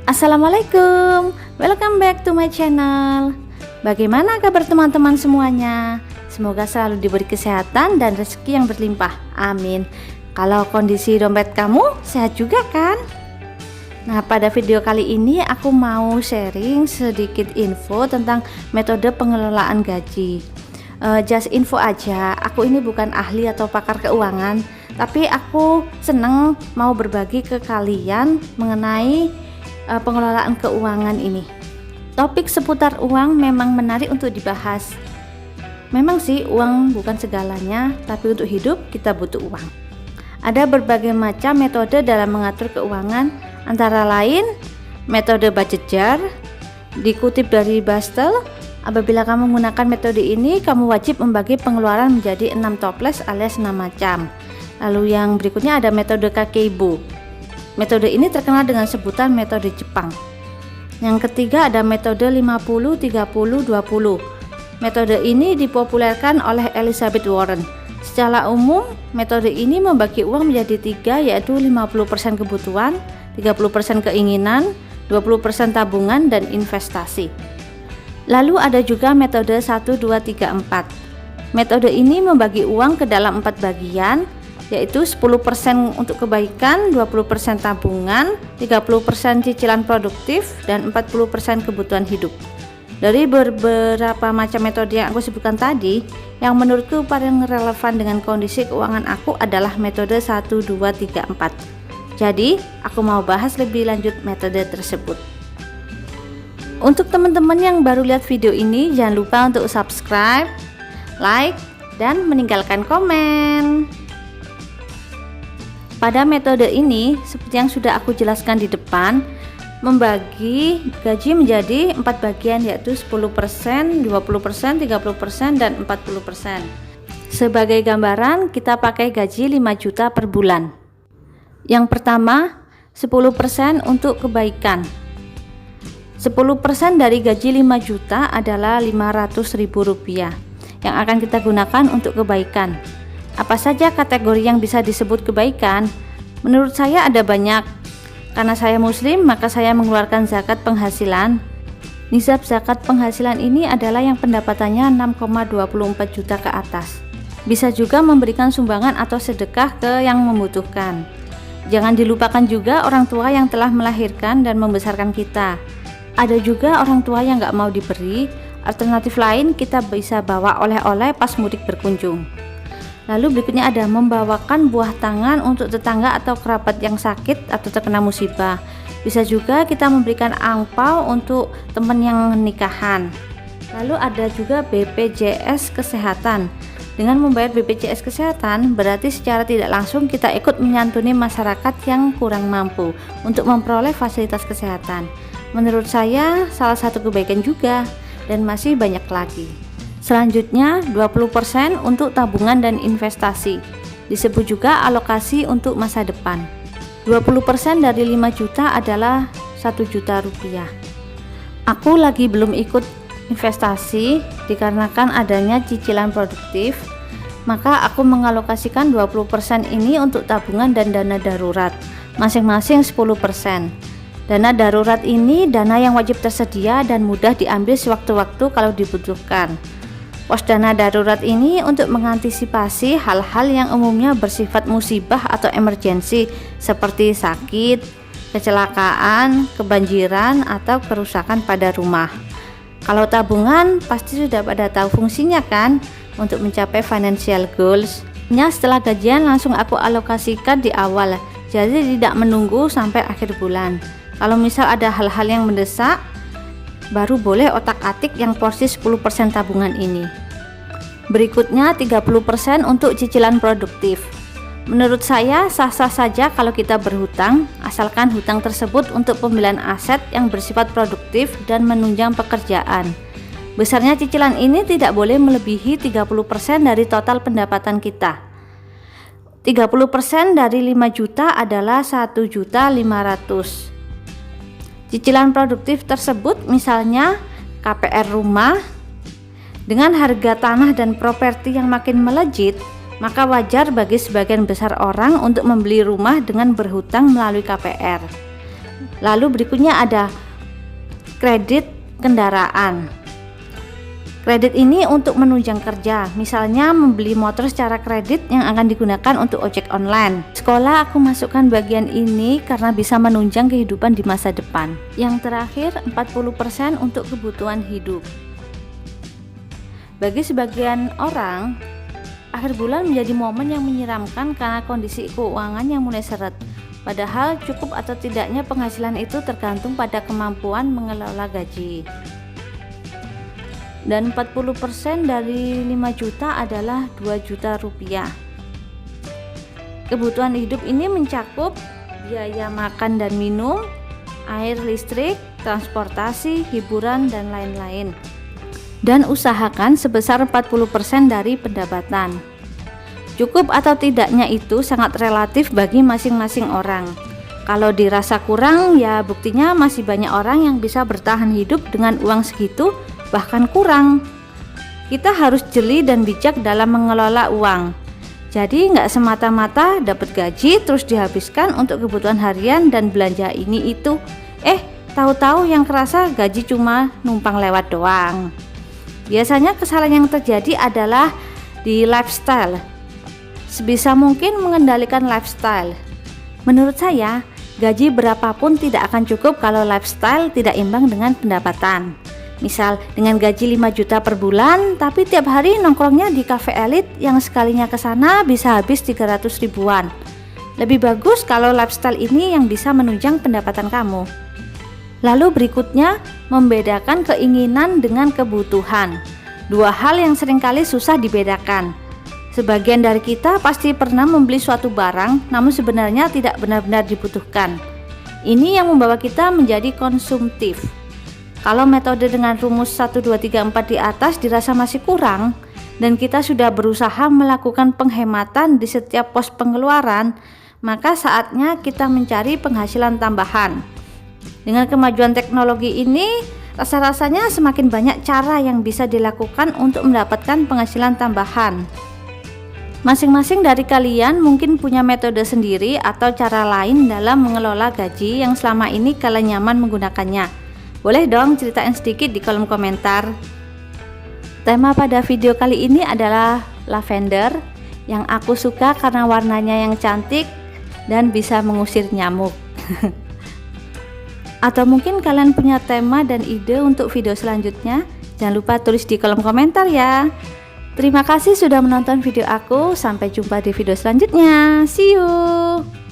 Assalamualaikum, welcome back to my channel. Bagaimana kabar teman-teman semuanya? Semoga selalu diberi kesehatan dan rezeki yang berlimpah, amin. Kalau kondisi dompet kamu sehat juga kan? Nah, pada video kali ini aku mau sharing sedikit info tentang metode pengelolaan gaji. Just info aja, aku ini bukan ahli atau pakar keuangan, tapi aku seneng mau berbagi ke kalian mengenai pengelolaan keuangan ini. Topik seputar uang memang menarik untuk dibahas. Memang sih uang bukan segalanya, tapi untuk hidup kita butuh uang. Ada berbagai macam metode dalam mengatur keuangan, antara lain metode budget jar. Dikutip dari Bastel, apabila kamu menggunakan metode ini, kamu wajib membagi pengeluaran menjadi 6 toples alias 6 macam. Lalu yang berikutnya ada metode Kakeibo. Metode ini terkenal dengan sebutan metode Jepang. Yang ketiga ada metode 50-30-20. Metode ini dipopulerkan oleh Elizabeth Warren. Secara umum, metode ini membagi uang menjadi 3, yaitu 50% kebutuhan, 30% keinginan, 20% tabungan, dan investasi. Lalu ada juga metode 1-2-3-4. Metode ini membagi uang ke dalam 4 bagian, yaitu 10% untuk kebaikan, 20% tabungan, 30% cicilan produktif, dan 40% kebutuhan hidup. Dari beberapa macam metode yang aku sebutkan tadi, yang menurutku paling relevan dengan kondisi keuangan aku adalah metode 1-2-3-4. Jadi, aku mau bahas lebih lanjut metode tersebut. Untuk teman-teman yang baru lihat video ini, jangan lupa untuk subscribe, like, dan meninggalkan komen. Pada metode ini, seperti yang sudah aku jelaskan di depan, membagi gaji menjadi 4 bagian, yaitu 10%, 20%, 30%, dan 40%. Sebagai gambaran, kita pakai gaji 5 juta per bulan. Yang pertama, 10% untuk kebaikan. 10% dari gaji 5 juta adalah Rp500.000 yang akan kita gunakan untuk kebaikan. Apa saja kategori yang bisa disebut kebaikan? Menurut saya ada banyak. Karena saya muslim, maka saya mengeluarkan zakat penghasilan. Nisab zakat penghasilan ini adalah yang pendapatannya 6,24 juta ke atas. Bisa juga memberikan sumbangan atau sedekah ke yang membutuhkan. Jangan dilupakan juga orang tua yang telah melahirkan dan membesarkan kita. Ada juga orang tua yang nggak mau diberi. Alternatif lain, kita bisa bawa oleh-oleh pas mudik berkunjung. Lalu berikutnya ada membawakan buah tangan untuk tetangga atau kerabat yang sakit atau terkena musibah. Bisa juga kita memberikan angpau untuk teman yang nikahan. Lalu ada juga BPJS Kesehatan. Dengan membayar BPJS Kesehatan, berarti secara tidak langsung kita ikut menyantuni masyarakat yang kurang mampu untuk memperoleh fasilitas kesehatan. Menurut saya salah satu kebaikan juga, dan masih banyak lagi. Selanjutnya 20% untuk tabungan dan investasi, disebut juga alokasi untuk masa depan. 20% dari 5 juta adalah 1 juta rupiah. Aku lagi belum ikut investasi dikarenakan adanya cicilan produktif, maka aku mengalokasikan 20% ini untuk tabungan dan dana darurat, masing-masing 10%. Dana darurat ini dana yang wajib tersedia dan mudah diambil sewaktu-waktu kalau dibutuhkan. Pos dana darurat ini untuk mengantisipasi hal-hal yang umumnya bersifat musibah atau emergensi seperti sakit, kecelakaan, kebanjiran, atau kerusakan pada rumah. Kalau tabungan pasti sudah pada tahu fungsinya kan, untuk mencapai financial goals. Setelah gajian langsung aku alokasikan di awal, jadi tidak menunggu sampai akhir bulan. Kalau misal ada hal-hal yang mendesak, baru boleh otak-atik yang porsi 10% tabungan ini. Berikutnya 30% untuk cicilan produktif. Menurut saya sah-sah saja kalau kita berhutang, asalkan hutang tersebut untuk pembelian aset yang bersifat produktif dan menunjang pekerjaan. Besarnya cicilan ini tidak boleh melebihi 30% dari total pendapatan kita. 30% dari 5 juta adalah 1.500.000. Cicilan produktif tersebut misalnya KPR rumah. Dengan harga tanah dan properti yang makin melejit, maka wajar bagi sebagian besar orang untuk membeli rumah dengan berhutang melalui KPR. Lalu berikutnya ada kredit kendaraan. Kredit ini untuk menunjang kerja, misalnya membeli motor secara kredit yang akan digunakan untuk ojek online. Sekolah aku masukkan bagian ini karena bisa menunjang kehidupan di masa depan. Yang terakhir 40% untuk kebutuhan hidup. Bagi sebagian orang, akhir bulan menjadi momen yang menyeramkan karena kondisi keuangan yang mulai seret. Padahal cukup atau tidaknya penghasilan itu tergantung pada kemampuan mengelola gaji. Dan 40% dari 5 juta adalah 2 juta rupiah. Kebutuhan hidup ini mencakup biaya makan dan minum, air, listrik, transportasi, hiburan, dan lain-lain. Dan usahakan sebesar 40% dari pendapatan. Cukup atau tidaknya itu sangat relatif bagi masing-masing orang. Kalau dirasa kurang, ya buktinya masih banyak orang yang bisa bertahan hidup dengan uang segitu, bahkan kurang. Kita harus jeli dan bijak dalam mengelola uang. Jadi nggak semata-mata dapat gaji terus dihabiskan untuk kebutuhan harian dan belanja ini itu. Tahu-tahu yang kerasa gaji cuma numpang lewat doang. Biasanya kesalahan yang terjadi adalah di lifestyle. Sebisa mungkin mengendalikan lifestyle. Menurut saya, gaji berapapun tidak akan cukup kalau lifestyle tidak imbang dengan pendapatan. Misal dengan gaji 5 juta per bulan, tapi tiap hari nongkrongnya di cafe elit yang sekalinya ke sana bisa habis 300 ribuan. Lebih bagus kalau lifestyle ini yang bisa menunjang pendapatan kamu. Lalu berikutnya, membedakan keinginan dengan kebutuhan. Dua hal yang seringkali susah dibedakan. Sebagian dari kita pasti pernah membeli suatu barang, namun sebenarnya tidak benar-benar dibutuhkan. Ini yang membawa kita menjadi konsumtif. Kalau metode dengan rumus 1, 2, 3, 4 di atas dirasa masih kurang dan kita sudah berusaha melakukan penghematan di setiap pos pengeluaran, maka saatnya kita mencari penghasilan tambahan. Dengan kemajuan teknologi ini, rasa-rasanya semakin banyak cara yang bisa dilakukan untuk mendapatkan penghasilan tambahan. Masing-masing dari kalian mungkin punya metode sendiri atau cara lain dalam mengelola gaji yang selama ini kalian nyaman menggunakannya. Boleh dong ceritain sedikit di kolom komentar. Tema pada video kali ini adalah lavender, yang aku suka karena warnanya yang cantik dan bisa mengusir nyamuk. Atau mungkin kalian punya tema dan ide untuk video selanjutnya? Jangan lupa tulis di kolom komentar ya. Terima kasih sudah menonton video aku. Sampai jumpa di video selanjutnya. See you.